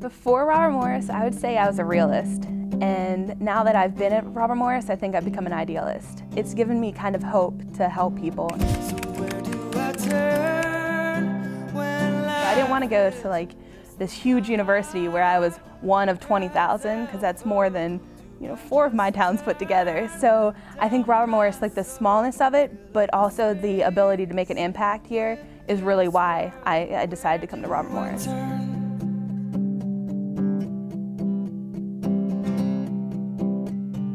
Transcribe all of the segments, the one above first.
Before Robert Morris, I would say I was a realist. And now that I've been at Robert Morris, I think I've become an idealist. It's given me kind of hope to help people. So where do I turn when I didn't want to go to like this huge university where I was one of 20,000, because that's more than 4 of my towns put together. So I think Robert Morris, like the smallness of it, but also the ability to make an impact here, is really why I decided to come to Robert Morris.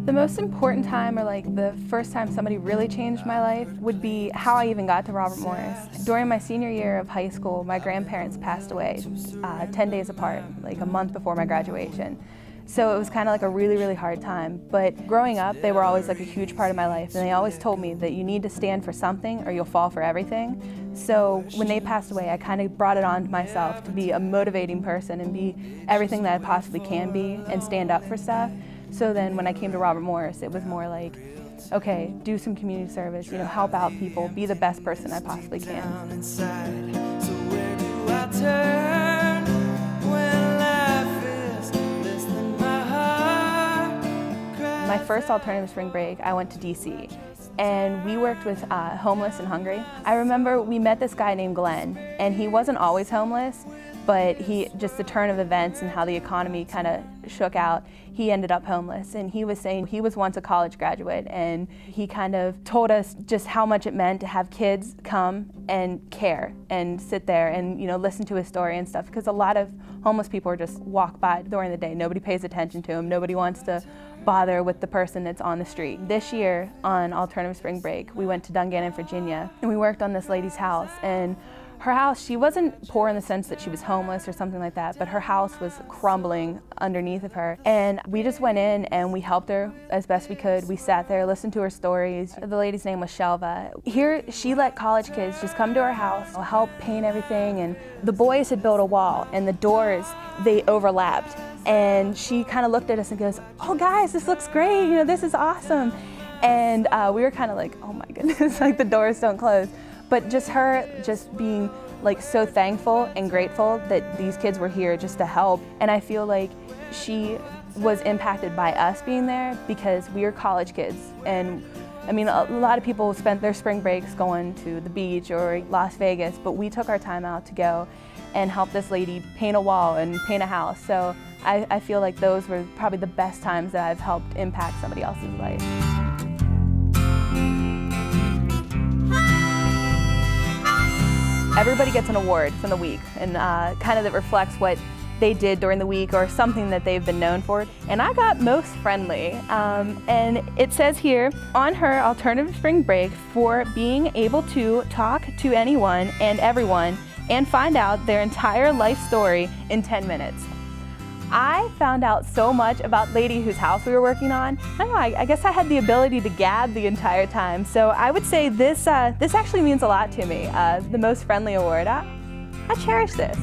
The most important time, or like the first time somebody really changed my life, would be how I even got to Robert Morris. During my senior year of high school, my grandparents passed away 10 days apart, like a month before my graduation. So it was kind of like a really, really hard time. But growing up, they were always like a huge part of my life, and they always told me that you need to stand for something or you'll fall for everything. So when they passed away, I kind of brought it on to myself to be a motivating person and be everything that I possibly can be and stand up for stuff. So then when I came to Robert Morris, it was more like, okay, do some community service, help out people, be the best person I possibly can. So where do I turn when life is less than my heart cries? My first alternative spring break, I went to DC, and we worked with homeless and hungry. I remember we met this guy named Glenn, and he wasn't always homeless, but just the turn of events and how the economy kind of shook out, he ended up homeless. And he was saying he was once a college graduate, and he kind of told us just how much it meant to have kids come and care and sit there and listen to his story and stuff, because a lot of homeless people just walk by during the day. Nobody pays attention to him. Nobody wants to bother with the person that's on the street. This year on Alternative Spring Break, we went to Dungannon, Virginia, and we worked on this lady's house. And her house, she wasn't poor in the sense that she was homeless or something like that, but her house was crumbling underneath of her. And we just went in and we helped her as best we could. We sat there, listened to her stories. The lady's name was Shelva. Here, she let college kids just come to her house, help paint everything, and the boys had built a wall, and the doors, they overlapped. And she kind of looked at us and goes, "Oh guys, this looks great, this is awesome." And we were kind of like, oh my goodness, like the doors don't close. But just her being like so thankful and grateful that these kids were here just to help. And I feel like she was impacted by us being there, because we were college kids. And I mean, a lot of people spent their spring breaks going to the beach or Las Vegas, but we took our time out to go and help this lady paint a wall and paint a house. So I feel like those were probably the best times that I've helped impact somebody else's life. Everybody gets an award from the week, and kind of that reflects what they did during the week or something that they've been known for. And I got most friendly, and it says here, on her alternative spring break, for being able to talk to anyone and everyone and find out their entire life story in 10 minutes. I found out so much about the lady whose house we were working on. I don't know, I guess I had the ability to gab the entire time. So I would say this actually means a lot to me. The Most Friendly Award. I cherish this.